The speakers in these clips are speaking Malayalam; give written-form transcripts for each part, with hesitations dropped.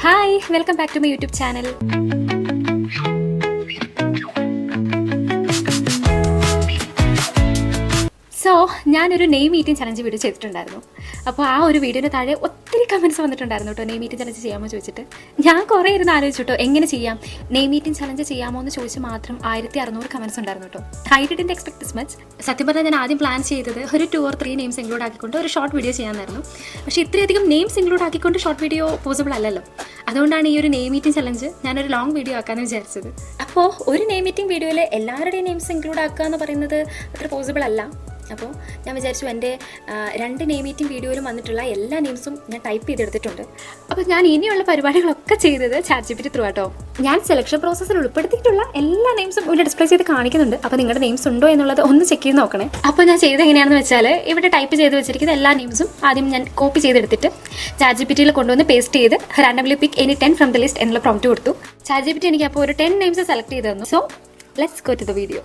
Hi, welcome back to my YouTube channel. So ഞാനൊരു നെയിം ഈറ്റിംഗ് ചലഞ്ച് വീഡിയോ ചെയ്തിട്ടുണ്ടായിരുന്നു. അപ്പോൾ ആ ഒരു വീഡിയോന് താഴെ ഒത്തിരി കമൻറ്റ്സ് വന്നിട്ടുണ്ടായിരുന്നു കേട്ടോ, നെയിം ഈറ്റിംഗ് ചലഞ്ച് ചെയ്യാമോ ചോദിച്ചിട്ട്. ഞാൻ കുറേ ഇരുന്ന് ആലോചിച്ചു കേട്ടോ, എങ്ങനെ ചെയ്യാം, നെയിം ഈറ്റിംഗ് ചലഞ്ച് ചെയ്യാമോ എന്ന് ചോദിച്ച് മാത്രം 1600 കമൻറ്റ്സ് ഉണ്ടായിരുന്നു കേട്ടോ. I didn't expect this much. സത്യം പറഞ്ഞാൽ ഞാൻ ആദ്യം പ്ലാൻ ചെയ്തത് ഒരു 2 or 3 നെയിംസ് ഇൻക്ലൂഡ് ആക്കിക്കൊണ്ട് ഒരു ഷോർട്ട് വീഡിയോ ചെയ്യാമെന്നായിരുന്നു. പക്ഷേ ഇത്രയധികം നെയിംസ് ഇൻക്ലൂഡ് ആക്കിക്കൊണ്ട് ഷോർട്ട് വീഡിയോ പോസിബിൾ അല്ലല്ലോ. അതുകൊണ്ടാണ് ഈ ഒരു നെയിം ഈറ്റിംഗ് ചലഞ്ച് ഞാനൊരു ലോങ് വീഡിയോ ആക്കാമെന്ന് വിചാരിച്ചത്. അപ്പോൾ ഒരു നെയിം ഈറ്റിംഗ് വീഡിയോയിൽ എല്ലാവരുടെയും നെയിംസ് ഇൻക്ലൂഡ് ആക്കുക എന്ന് പറയുന്നത് അത്ര പോസിബിൾ അല്ല. അപ്പോൾ ഞാൻ വിചാരിച്ചു എൻ്റെ 2 നെയിം ഈറ്റിംഗ് വീഡിയോയിലും വന്നിട്ടുള്ള എല്ലാ നെയിംസും ഞാൻ ടൈപ്പ് ചെയ്തെടുത്തിട്ടുണ്ട്. അപ്പോൾ ഞാൻ ഇനിയുള്ള പരിപാടികളൊക്കെ ചെയ്തത് ChatGPT ത്രൂ ആട്ടോ. ഞാൻ സെലക്ഷൻ പ്രോസസ്സിൽ ഉൾപ്പെടുത്തിയിട്ടുള്ള എല്ലാ നെയിംസും ഇവിടെ ഡിസ്പ്ലേ ചെയ്ത് കാണിക്കുന്നുണ്ട്. അപ്പോൾ നിങ്ങളുടെ നെയിംസ് ഉണ്ടോ എന്നുള്ളത് ഒന്ന് ചെക്ക് ചെയ്ത് നോക്കണേ. അപ്പോൾ ഞാൻ ചെയ്ത് എങ്ങനെയാണെന്ന് വെച്ചാൽ, ഇവിടെ ടൈപ്പ് ചെയ്ത് വെച്ചിരിക്കുന്ന എല്ലാ നെയിംസും ആദ്യം ഞാൻ കോപ്പി ചെയ്തെടുത്തിട്ട് ChatGPTയിൽ കൊണ്ടുവന്ന് പേസ്റ്റ് ചെയ്ത് randomly pick any 10 from the list എന്നുള്ള പ്രോംപ്റ്റ് കൊടുത്തു. ChatGPT എനിക്ക് അപ്പോൾ ഒരു 10 നെയിംസ് സെലക്ട് ചെയ്ത് തന്നു. So let's go to the video.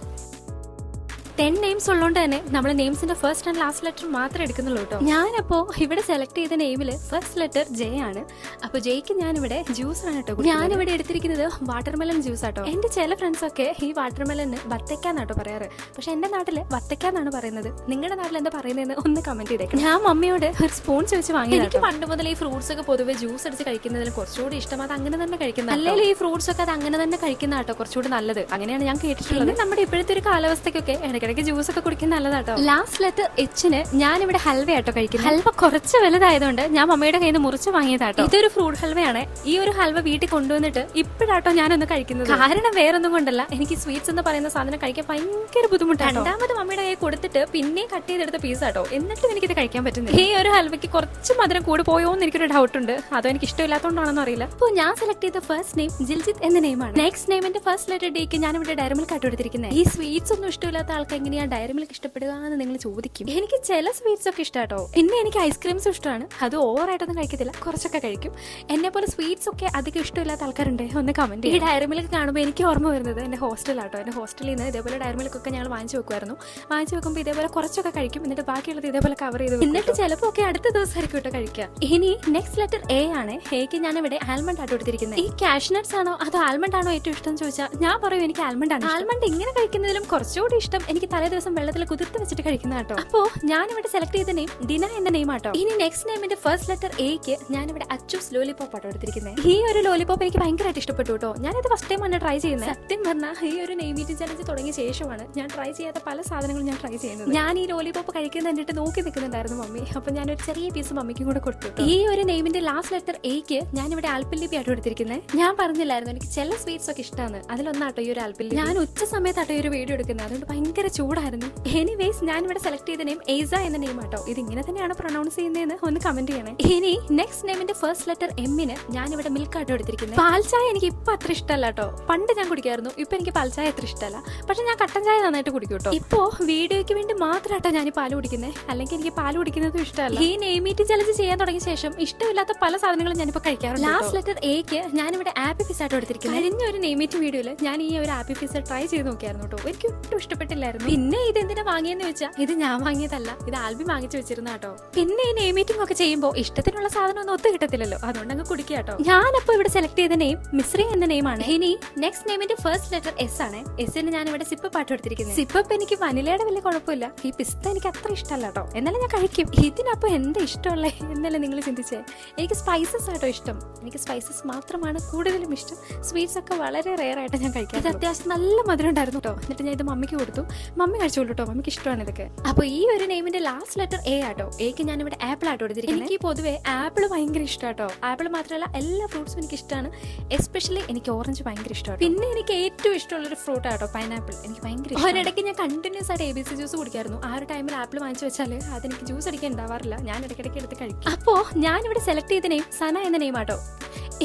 10 names ഉള്ളതുകൊണ്ട് തന്നെ നമ്മൾ നെയിംസിന്റെ ഫസ്റ്റ് ആൻഡ് ലാസ്റ്റ് ലെറ്റർ മാത്രമേ എടുക്കുന്നുള്ളൂ കേട്ടോ. ഞാനപ്പോൾ ഇവിടെ സെലക്ട് ചെയ്ത നെയിമിൽ ഫസ്റ്റ് ലെറ്റർ ജെ ആണ്. അപ്പോൾ ജെയ്ക്ക് ഞാനിവിടെ ജ്യൂസ് ആണ് കേട്ടോ. ഞാനിവിടെ എടുത്തിരിക്കുന്നത് വാട്ടർമെലൺ ജ്യൂസ് ആട്ടോ. എൻ്റെ ചില ഫ്രണ്ട്സ് ഒക്കെ ഈ വാട്ടർമെലന് വത്തയ്ക്കാന്നാട്ടോ പറയാറ്. പക്ഷെ എൻ്റെ നാട്ടിൽ വത്തയ്ക്കാന്നാണ് പറയുന്നത്. നിങ്ങളുടെ നാട്ടിൽ എന്താ പറയുന്നതെന്ന് ഒന്ന് കമന്റ് ചെയ്തേക്കാം. ഞാൻ മമ്മിയോട് ഒരു സ്പൂൺ ചോദിച്ച് വാങ്ങി. എനിക്ക് പണ്ട് മുതൽ ഈ ഫ്രൂട്ട്സ് ഒക്കെ പൊതുവെ ജ്യൂസ് അടിച്ച് കഴിക്കുന്നതിന് കുറച്ചുകൂടി ഇഷ്ടം അത് അങ്ങനെ തന്നെ കഴിക്കുന്നത്. അല്ലെങ്കിൽ ഈ ഫ്രൂട്ട്സ് ഒക്കെ അത് അങ്ങനെ തന്നെ കഴിക്കുന്ന കേട്ടോ കുറച്ചുകൂടി നല്ലത്. അങ്ങനെയാണ് ഞാൻ കേട്ടിട്ടുള്ളത്. നമ്മുടെ ഇപ്പോഴത്തെ ഒരു കാലാവസ്ഥയ്ക്കൊക്കെ ഇടയ്ക്ക് ജ്യൂസ് ഒക്കെ കുടിക്കുന്ന നല്ലതാട്ടോ. ലാസ്റ്റ് ലെറ്റർ എച്ചിന് ഞാനിവിടെ ഹൽവ ആട്ടോ കഴിക്കുന്നത്. ഹൽവ കുറച്ച് വലുതായതുകൊണ്ട് ഞാൻ മമ്മയുടെ കയ്യിൽ നിന്ന് മുറിച്ച് വാങ്ങിയതാട്ടോ. ഇതൊരു ഫ്രൂട്ട് ഹൽവയാണ്. ഈ ഒരു ഹൽവ വീട്ടിൽ കൊണ്ടുവന്നിട്ട് ഇപ്പോഴാട്ടോ ഞാനൊന്ന് കഴിക്കുന്നത്. കാരണം വേറൊന്നും കൊണ്ടല്ല, എനിക്ക് സ്വീറ്റ്സ് എന്ന് പറയുന്ന സാധനം കഴിക്കാൻ ഭയങ്കര ബുദ്ധിമുട്ടാണ്. രണ്ടാമത് മമ്മയുടെ കയ്യിൽ കൊടുത്തിട്ട് പിന്നെ കട്ട് ചെയ്തെടുത്ത പീസ് ആട്ടോ. എന്നിട്ടും എനിക്കിത് കഴിക്കാൻ പറ്റുന്നില്ല. ഈ ഒരു ഹൽവയ്ക്ക് കുറച്ച് മധുരം കൂടി പോയോ എന്ന് എനിക്കൊരു ഡൗട്ട് ഉണ്ട്. അതോ എനിക്ക് ഇഷ്ടമില്ലാത്തതുകൊണ്ടാണെന്ന് അറിയില്ല. അപ്പോൾ ഞാൻ സെലക്ട് ചെയ്ത ഫസ്റ്റ് നെയിം ജിൽജിത്ത് എന്ന നെയിമാണ്. നെക്സ്റ്റ് നെയിമിന്റെ ഫസ്റ്റ് ലെറ്റർ ഡിക്ക് ഞാൻ ഇവിടെ ഡയറി മിൽക്ക് ആട്ടോ എടുത്തിരിക്കുന്നത്. ഈ സ്വീറ്റ്സ് ഒന്നും ഇഷ്ടമില്ലാത്ത ആൾക്ക് എങ്ങനെയാണ് ഡയറി മിൽക്ക് ഇഷ്ടപ്പെടുക എന്ന് നിങ്ങൾ ചോദിക്കും. എനിക്ക് ചില സ്വീറ്റ്സ് ഒക്കെ ഇഷ്ടാട്ടോ. പിന്നെ എനിക്ക് ഐസ്ക്രീംസും ഇഷ്ടമാണ്. അത് ഓവറായിട്ടൊന്നും കഴിക്കത്തില്ല, കുറച്ചൊക്കെ കഴിക്കും. എന്നെ പോലെ സ്വീറ്റ്സ് ഒക്കെ അധികം ഇഷ്ടമില്ലാത്ത ആൾക്കാരുണ്ട്, ഒന്ന് കമന്റ്. ഈ ഡയറി മിൽക്ക് കാണുമ്പോൾ എനിക്ക് ഓർമ്മ വരുന്നത് എൻ്റെ ഹോസ്റ്റലാട്ടോ. എൻ്റെ ഹോസ്റ്റലിൽ നിന്ന് ഇതേപോലെ ഡയറി മിൽക്ക് ഒക്കെ ഞങ്ങൾ വാങ്ങിച്ചു വെക്കുമായിരുന്നു. വാങ്ങിച്ചു വെക്കുമ്പോൾ ഇതേപോലെ കുറച്ചൊക്കെ കഴിക്കും. എന്നിട്ട് ബാക്കിയുള്ളത് ഇതേപോലെ കവർ ചെയ്ത് എന്നിട്ട് ചിലപ്പോൾ ഒക്കെ അടുത്ത ദിവസമായിരിക്കും കേട്ടോ കഴിക്കുക. ഇനി നെക്സ്റ്റ് ലെറ്റർ എ ആണ്. എക്ക് ഞാൻ ഇവിടെ ആൽമണ്ട് ആട്ടോ എടുത്തിരിക്കുന്നത്. ഈ കാഷ്നട്ട്സ് ആണോ അതോ ആൽമണ്ട് ആണോ ഏറ്റവും ഇഷ്ടം എന്ന് ചോദിച്ചാൽ ഞാൻ പറയും എനിക്ക് ആൽമണ്ട് ആണ്. ആൽമണ്ട് ഇങ്ങനെ കഴിക്കുന്നതിലും കുറച്ചുകൂടി ഇഷ്ടം എനിക്ക് തലേ ദിവസം വെള്ളത്തിൽ കുതിർത്ത് വെച്ചിട്ട് കഴിക്കുന്ന കേട്ടോ. അപ്പോ ഞാൻ ഇവിടെ സെലക്ട് ചെയ്ത നെയിം ഡിന എന്ന നെയിം ആട്ടോ. ഇനി നെക്സ്റ്റ് നെയിമിന്റെ ഫസ്റ്റ് ലെറ്റർ എക്ക് ഞാൻ ഇവിടെ അച്ചൂസ് ലോലിപോപ്പ് ആട്ടോ എടുത്തിരിക്കുന്നത്. ഈ ഒരു ലോലിപോപ്പ് എനിക്ക് ഭയങ്കരമായിട്ട് ഇഷ്ടപ്പെട്ടു കേട്ടോ. ഞാനിത് ഫസ്റ്റ് ടൈം ആണ് ട്രൈ ചെയ്യുന്നത്. സത്യം പറഞ്ഞാൽ ഈ ഒരു നെയിം ഈറ്റിംഗ് ചലഞ്ച് തുടങ്ങിയ ശേഷമാണ് ഞാൻ ട്രൈ ചെയ്യാത്ത പല സാധനങ്ങളും ഞാൻ ട്രൈ ചെയ്യുന്നത്. ഞാൻ ഈ ലോലിപോപ്പ് കഴിക്കുന്നത് കണ്ടിട്ട് നോക്കി നിൽക്കുന്നുണ്ടായിരുന്നു മമ്മി. അപ്പൊ ഞാനൊരു ചെറിയ പീസ് മമ്മിക്കും കൂടെ കൊടുത്തു. ഈ ഒരു നെയിമിന്റെ ലാസ്റ്റ് ലെറ്റർ എക്ക് ഞാൻ ഇവിടെ ആൽപ്പില്ലിപ്പി ആട്ടോ എടുത്തിരിക്കുന്നത്. ഞാൻ പറഞ്ഞില്ലായിരുന്നു എനിക്ക് ചില സ്വീറ്റ്സ് ഒക്കെ ഇഷ്ടമാണ്. അതിലൊന്നാട്ടോ ഈ ഒരു ആൽപ്പില്ലി. ഞാൻ ഉച്ച സമയത്താട്ടോ ഈ ഒരു വീഡിയോ എടുക്കുന്നത്, അതുകൊണ്ട് ഭയങ്കര ചൂടായിരുന്നു. എനിവേസ് ഞാൻ ഇവിടെ സെലക്ട് ചെയ്ത നെയിം ഏസ എന്ന നെയിം ആട്ടോ. ഇത് ഇങ്ങനെ തന്നെയാണ് പ്രൊനൗൺസ് ചെയ്യുന്നതെന്ന് ഒന്ന് കമന്റ് ചെയ്യണേ. ഇനി നെക്സ്റ്റ് നെയിമിന്റെ ഫസ്റ്റ് ലെറ്റർ എമ്മിന് ഞാൻ ഇവിടെ മിൽക്ക് ആട്ടോ എടുത്തിരിക്കുന്നത്. പാൽ ചായ എനിക്ക് ഇപ്പൊ അത്ര ഇഷ്ടമല്ല കേട്ടോ. പണ്ട് ഞാൻ കുടിക്കായിരുന്നു, ഇപ്പൊ എനിക്ക് പാൽ ചായ അത്ര ഇഷ്ടമല്ല. പക്ഷെ ഞാൻ കട്ടൻ ചായ നന്നായിട്ട് കുടിക്കും കേട്ടോ. ഇപ്പോ വീഡിയോയ്ക്ക് വേണ്ടി മാത്രമാട്ടോ ഞാൻ ഈ പാല് കുടിക്കുന്നത്, അല്ലെങ്കിൽ എനിക്ക് പാല് കുടിക്കുന്നതും ഇഷ്ടമല്ല. ഈ നെയിം ഈറ്റിംഗ് ചലഞ്ച് ചെയ്യാൻ തുടങ്ങിയ ശേഷം ഇഷ്ടമില്ലാത്ത പല സാധനങ്ങളും ഞാനിപ്പോ കഴിക്കാറുണ്ട്. ലാസ്റ്റ് ലെറ്റർ എക്ക് ഞാനിവിടെ ആപ്പി പിസ്സ ആട്ടോ എടുത്തിരിക്കുന്നത്. കഴിഞ്ഞ ഒരു നെയിം ഈറ്റിംഗ് വീഡിയോയിൽ ഞാൻ ഈ ഒരു ആപ്പി പിസ്സ ട്രൈ ചെയ്ത് നോക്കിയായിരുന്നു കേട്ടോ. എനിക്ക് ഒട്ടും ഇഷ്ടപ്പെട്ടില്ലായിരുന്നു. പിന്നെ ഇത് എന്തിനാ വാങ്ങിയെന്ന് വെച്ചാൽ ഇത് ഞാൻ വാങ്ങിയതല്ല, ഇത് ആൽബി വാങ്ങിച്ചു വെച്ചിരുന്ന കേട്ടോ. പിന്നെ ഈ നെയിം മീറ്റിംഗ് ഒക്കെ ചെയ്യുമ്പോൾ ഇഷ്ടത്തിനുള്ള സാധനം ഒന്നും ഒത്തു കിട്ടത്തില്ലല്ലോ, അതുകൊണ്ട് അങ്ങ് കുടിക്കുക കേട്ടോ. ഞാനപ്പോ ഇവിടെ സെലക്ട് ചെയ്ത നെയിം മിസ്രി എന്ന നെയിമാണ്. ഇനി നെക്സ്റ്റ് നെയിമിന്റെ ഫസ്റ്റ് ലെറ്റർ എസ് ആണ്. എസിന് ഞാൻ ഇവിടെ സിപ്പ് പാട്ട് എടുത്തിരിക്കുന്നത്. സിപ്പ് എനിക്ക് വനിലയുടെ വലിയ കുഴപ്പമില്ല, ഈ പിസ്ത എനിക്ക് അത്ര ഇഷ്ടമല്ല കേട്ടോ. എന്നാലും ഞാൻ കഴിക്കും. ഇതിനപ്പോ എന്താ ഇഷ്ടമുള്ളേ എന്നല്ലേ നിങ്ങൾ ചിന്തിച്ചേ? എനിക്ക് സ്പൈസസ് ആട്ടോ ഇഷ്ടം. എനിക്ക് സ്പൈസസ് മാത്രമാണ് കൂടുതലും ഇഷ്ടം. സ്വീറ്റ്സ് ഒക്കെ വളരെ റെയർ ആയിട്ട് ഞാൻ കഴിക്കാം. ഇത് അത്യാവശ്യം നല്ല മധുരം ഉണ്ടായിരുന്നു കേട്ടോ. എന്നിട്ട് ഞാൻ ഇത് മമ്മിക്ക് കൊടുത്തു. മമ്മി കഴിച്ചോളൂ കേട്ടോ, മമ്മിക്ക് ഇഷ്ടമാണ് ഇതൊക്കെ. അപ്പൊ ഈ ഒരു നെയിമിന്റെ ലാസ്റ്റ് ലെറ്റർ എ ആട്ടോ. എക്ക് ഞാൻ ഇവിടെ ആപ്പിൾ ആട്ടോ എടുത്തിരിക്കുന്നത്. എനിക്ക് പൊതുവെ ആപ്പിൾ ഭയങ്കര ഇഷ്ടമാട്ടോ. ആപ്പിൾ മാത്രമല്ല എല്ലാ ഫ്രൂട്ട്സും എനിക്ക് ഇഷ്ടമാണ്. എസ്പെഷ്യലി എനിക്ക് ഓറഞ്ച് ഭയങ്കര ഇഷ്ടമാണ്. പിന്നെ എനിക്ക് ഏറ്റവും ഇഷ്ടമുള്ള ഒരു ഫ്രൂട്ട് ആട്ടോ പൈനാപ്പിൾ. എനിക്ക് ഭയങ്കര ഇഷ്ടം. ഒരിടയ്ക്ക് ഞാൻ കണ്ടിന്യൂസ് ആയിട്ട് ABC ജ്യൂസ് കുടിക്കായിരുന്നു. ആ ഒരു ടൈമിൽ ആപ്പിൾ വാങ്ങിച്ചു വെച്ചാൽ അതെനിക്ക് ജ്യൂസ് അടിക്കാൻ ഉണ്ടാവാറില്ല. ഞാൻ ഇടയ്ക്കിടയ്ക്ക് എടുത്ത് കഴിക്കും. അപ്പോൾ ഞാൻ ഇവിടെ സെലക്ട് ചെയ്ത നെയിം സന എന്ന നെയിം ആട്ടോ.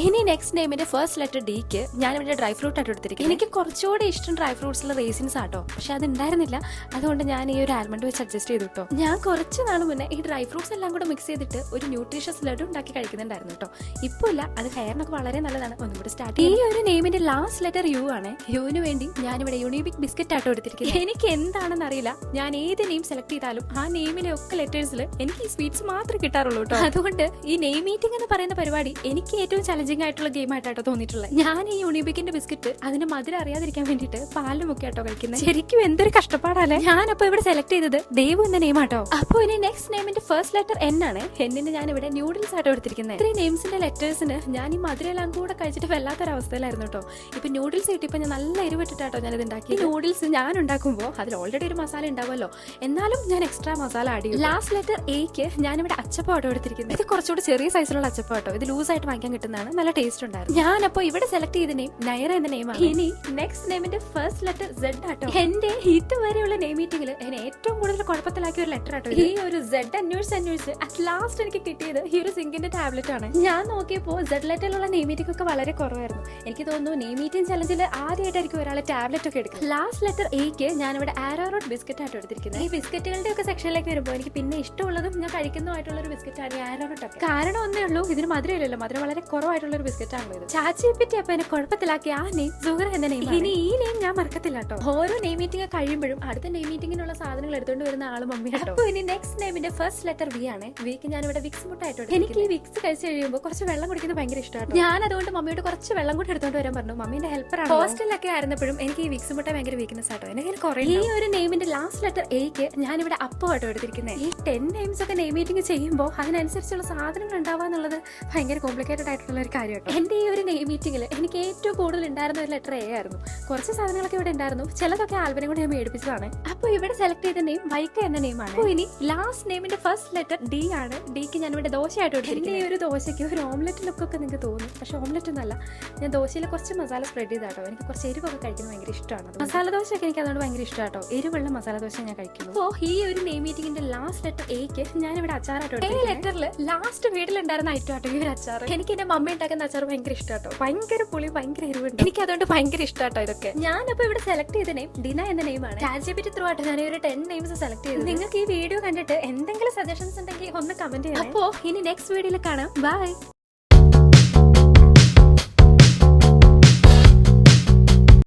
ഇനി നെക്സ്റ്റ് നെയിമിന്റെ ഫസ്റ്റ് ലെറ്റർ ഡിക്ക് ഞാൻ ഇവിടെ ഡ്രൈ ഫ്രൂട്ട് ആയിട്ട് എടുത്തിരിക്കും. എനിക്ക് കുറച്ചുകൂടി ഇഷ്ടം ഡ്രൈ ഫ്രൂട്ട്സിലെ റേസിൻസ് ആട്ടോ. പക്ഷെ അത് ഉണ്ടായിരുന്നില്ല, അതുകൊണ്ട് ഞാൻ ഈ ഒരു ആൽമണ്ട് വെച്ച് അഡ്ജസ്റ്റ് ചെയ്തു കേട്ടോ. ഞാൻ കുറച്ച് നാൾ മുന്നേ ഈ ഡ്രൈ ഫ്രൂട്ട്സ് എല്ലാം കൂടെ മിക്സ് ചെയ്തിട്ട് ഒരു ന്യൂട്രീഷ്യസ് ലഡു ഉണ്ടാക്കി കഴിക്കുന്നുണ്ടായിരുന്നു കേട്ടോ. ഇപ്പോൾ ഇല്ല, അത് ഹെയറിനൊക്കെ വളരെ നല്ലതാണ്. ഒന്നും കൂടെ സ്റ്റാർട്ട് ചെയ്യും. ഈ ഒരു നെയിമിന്റെ ലാസ്റ്റ് ലെറ്റർ യു ആണ്. യുവിന് വേണ്ടി ഞാൻ ഇവിടെ യൂണിബിക് ബിസ്ക്കറ്റ് ആട്ടോ എടുത്തിരിക്കുന്നത്. എനിക്ക് എന്താണെന്ന് അറിയില്ല, ഞാൻ ഏത് നെയിം സെലക്ട് ചെയ്താലും ആ നെയിമിലെ ഒക്കെ ലെറ്റേഴ്സിൽ എനിക്ക് ഈ സ്വീറ്റ്സ് മാത്രമേ കിട്ടാറുള്ളൂ കേട്ടോ. അതുകൊണ്ട് ഈ നെയിം മീറ്റിംഗ് എന്ന് പറയുന്ന പരിപാടി എനിക്ക് ഏറ്റവും ചലഞ്ചിങ് ആയിട്ടുള്ള ഗെയിം ആയിട്ടോ തോന്നിയിട്ടുള്ളത്. ഞാൻ ഈ യൂണിബിക്കിന്റെ ബിസ്ക്കറ്റ് അതിന്റെ മധുരം അറിയാതിരിക്കാൻ വേണ്ടിയിട്ട് പാലും ഒക്കെ ആട്ടോ കഴിക്കുന്നത്. ശരിക്കും എന്തൊരു കഷ്ടപ്പാടല്ലേ. ഞാനപ്പോ ഇവിടെ സെലക്ട് ചെയ്തത് ദേവു എന്ന നെയിം ആട്ടോ. അപ്പൊ ഇനി നെക്സ്റ്റ് നെയിമിന്റെ ഫസ്റ്റ് ലെറ്റർ എൻ ആണ്. എന്നിന് ഞാൻ ഇവിടെ ന്യൂഡിൽസ് ആട്ടോ എടുത്തിരിക്കുന്നത്. ഇത്രയും നെയിംസിന്റെ ലെറ്റേഴ്സിന് ഞാൻ ഈ മധുരെല്ലാം കൂടെ കഴിച്ചിട്ട് വല്ലാത്തൊരവസ്ഥയിലായിരുന്നു കേട്ടോ. ഇപ്പൊ ന്യൂഡിൽസ് കിട്ടിയപ്പോ ഞാൻ നല്ല എരിവിട്ടിട്ടാട്ടോ ഞാനിത് ഉണ്ടാക്കി. ന്യൂഡിൽസ് ഞാൻ ഉണ്ടാക്കുമ്പോൾ അതിൽ ഓൾറെഡി ഒരു മസാല ഉണ്ടാവുമല്ലോ, എന്നാലും ഞാൻ എക്സ്ട്രാ മസാല ആഡ് ചെയ്യും. ലാസ്റ്റ് ലെറ്റർ എക്ക് ഞാനിവിടെ അച്ചപ്പാട്ടോ എടുത്തിരിക്കുന്നത്. ഇത് കുറച്ചുകൂടി ചെറിയ സൈസിലുള്ള അച്ചപ്പാട്ടോ. ഇത് ലൂസായിട്ട് വാങ്ങിക്കാൻ കിട്ടുന്നതാണ്, നല്ല ടേസ്റ്റ് ഉണ്ടായിരുന്നു. ഞാനപ്പോ ഇവിടെ സെലക്ട് ചെയ്ത നെയിം നൈറ എന്ന നെയിമാണ്. ഇനി നെക്സ്റ്റ് നെയിമിന്റെ ഫസ്റ്റ് ലെറ്റർ സെഡ് ആട്ടോ. എന്റെ ഇതുവരെയുള്ള നെയിം മീറ്റിംഗിൽ എന്നെ ഏറ്റവും കൂടുതൽ കുഴപ്പത്തിലാക്കിയ ഒരു ലെറ്റർ ആട്ടോ. ഈ ഒരു സെഡ് അന്വേഷിച്ച് അറ്റ് ലാസ്റ്റ് എനിക്ക് കിട്ടിയത് ഈ ഒരു സിങ്കിന്റെ ടാബ്ലറ്റ് ആണ്. ഞാൻ നോക്കിയപ്പോൾ സെഡ് ലെറ്ററിലുള്ള നെയിം മീറ്റിംഗ് ഒക്കെ വളരെ കുറവായിരുന്നു. എനിക്ക് തോന്നുന്നു നെയിം മീറ്റിംഗ് ചലഞ്ചിൽ ആദ്യമായിട്ടായിരിക്കും ഒരാളെ ടാബ്ലറ്റ് ഒക്കെ എടുക്കുന്നത്. ലാസ്റ്റ് ലെറ്റർ എക്ക് ഞാനിവിടെ ആരോറോട്ട് ബിസ്ക്കറ്റ് ആയിട്ട് എടുത്തിരിക്കുന്നത്. ഈ ബിസ്ക്കറ്റുകളുടെ ഒക്കെ സെക്ഷനിലേക്ക് വരുമ്പോൾ എനിക്ക് പിന്നെ ഇഷ്ടമുള്ളതും ഞാൻ കഴിക്കുന്നതുമായിട്ടുള്ള ഒരു ബിസ്ക്കറ്റ് ആണ് ഈ ആരോറോട്ട് ഒക്കെ. കാരണം ഒന്നേ ഉള്ളൂ, ഇതിന് മധുരമില്ലല്ലോ, മധുരം വളരെ കുറവായിട്ടുള്ള ഒരു ബിസ്ക്കറ്റ് ആണല്ലോ ഇത്. ചാച്ചിപ്പിറ്റി അപ്പൊ എന്നെ കുഴപ്പത്തിലാക്കി ആ നെയിം സുഹറ എന്ന നെയിം. ഇനി ഈ നെയിം ഞാൻ മറക്കത്തില്ല കേട്ടോ. ഓരോ നെയിം മീറ്റിംഗ് കഴിയുമ്പോഴും അടുത്ത നെയിം മീറ്റിംഗിനുള്ള സാധനങ്ങൾ എടുത്തുകൊണ്ട് വരുന്ന ആള് മമ്മി കേട്ടോ. ഇനി നെക്സ്റ്റ് നെയിമിന്റെ ഫസ്റ്റ് ലെറ്റർ വി ആണ്. വിക്ക് ഞാൻ ഇവിടെ വിക്സ് മുട്ടായിട്ടോ. എനിക്ക് ഈ വിക്സ് കഴിച്ച് കഴിയുമ്പോൾ കുറച്ച് വെള്ളം കുടിക്കുന്നത് ഭയങ്കര ഇഷ്ടമാണ്. ഞാൻ അതുകൊണ്ട് മമ്മിയോട് കുറച്ച് വെള്ളം കൂടി എടുത്തോണ്ട് വരാൻ പറഞ്ഞു. മമ്മീന്റെ ഹെൽപ്പറാണ്. ഹോസ്റ്റലിലൊക്കെ ആയിരുന്നപ്പോഴും എനിക്ക് ഈ വിക്സ് മുട്ട ഭയങ്കര വീക്ക്നെസ് ആട്ടോ. എനിക്ക് കുറെ. ഈ ഒരു നെയിമിന്റെ ലാസ്റ്റ് ലെറ്റർ എക്ക് ഞാൻ ഇവിടെ അപ്പോ ആട്ടോ എടുത്തിരിക്കുന്നത്. ഈ 10 നെയിംസ് ഒക്കെ നെയിം മീറ്റിംഗ് ചെയ്യുമ്പോൾ അതിനനുസരിച്ചുള്ള സാധനങ്ങൾ ഉണ്ടാവുക എന്നുള്ളത് ഭയങ്കര കോംപ്ലിക്കേറ്റഡ് ആയിട്ടുള്ള ഒരു കാര്യം കേട്ടോ. എന്റെ ഈ ഒരു നെയിം മീറ്റിംഗിൽ എനിക്ക് ഏറ്റവും കൂടുതൽ ഉണ്ടായിരുന്ന ഒരു ലെറ്റർ എ ആയിരുന്നു. കുറച്ച് സാധനങ്ങളൊക്കെ ഇവിടെ ഉണ്ടായിരുന്നു, ചിലതൊക്കെ ആൽബിനെ കൂടെ ഞാൻ മേടിപ്പിച്ചതാണ്. അപ്പൊ ഇവിടെ സെലക്ട് ചെയ്ത നെയിം വൈക്ക എന്ന നെയിമാണ്. അപ്പൊ ഇനി ലാസ്റ്റ് നെയിമിന്റെ ഫസ്റ്റ് ലെറ്റർ ഡി ആണ്. ഡിക്ക് ഞാൻ ഇവിടെ ദോശയായിട്ട് എടുത്തിരിക്കുന്നത്. ഈ ഒരു ദോശയ്ക്ക് ഒരു ഓംലെറ്റ് ലുക്കൊക്കെ നിങ്ങൾക്ക് തോന്നും, പക്ഷെ ഓംലെറ്റ് ഒന്നല്ല. ഞാൻ ദോശയിൽ കുറച്ച് മസാല സ്പ്രെഡ് ചെയ്താട്ടോ. എനിക്ക് കുറച്ച് എരിവൊക്കെ കഴിക്കുന്നത് ഭയങ്കര ഇഷ്ടമാണ്. മസാല ദോശയൊക്കെ എനിക്ക് അതുകൊണ്ട് ഭയങ്കര ഇഷ്ടമാട്ടോ. എരിവുള്ള മസാല ദോശ ഞാൻ കഴിക്കുന്നു. അപ്പോൾ ഈ ഒരു നെയിം മീറ്റിംഗിന്റെ ലാസ്റ്റ് ലെറ്റർ എക്ക് ഞാൻ ഇവിടെ അച്ചാറാട്ടോ. ഈ ലെറ്ററിൽ ലാസ്റ്റ് വീട്ടിലുണ്ടായിരുന്ന ഐറ്റം ആട്ടോ ഈ ഒരു അച്ചാർ. എനിക്ക് എന്റെ മമ്മ ഉണ്ടാക്കുന്ന അച്ചാർ ഭയങ്കര ഇഷ്ടമാട്ടോ. ഭയങ്കര പുളി, ഭയങ്കര എരിവുണ്ട്. എനിക്ക് അതുകൊണ്ട് ഭയങ്കര ഇഷ്ടമാട്ടോ ഇതൊക്കെ. ഞാനപ്പോ ഇവിടെ സെലക്ട് ചെയ്ത നെയിം ഡിന എന്ന നെയിമാണ്. ചാറ്റ്ജിപിറ്റി ത്രൂ ആട്ടോ ഞാൻ ഒരു 10 നെയിംസ് സെലക്ട് ചെയ്തു. നിങ്ങൾക്ക് ഈ വീഡിയോ കണ്ടിട്ട് എന്തെങ്കിലും സജഷൻസ് ഉണ്ടെങ്കിൽ ഒന്ന് കമന്റ് ചെയ്യാം. അപ്പോ ഇനി നെക്സ്റ്റ് വീഡിയോയിൽ കാണാം. ബൈ.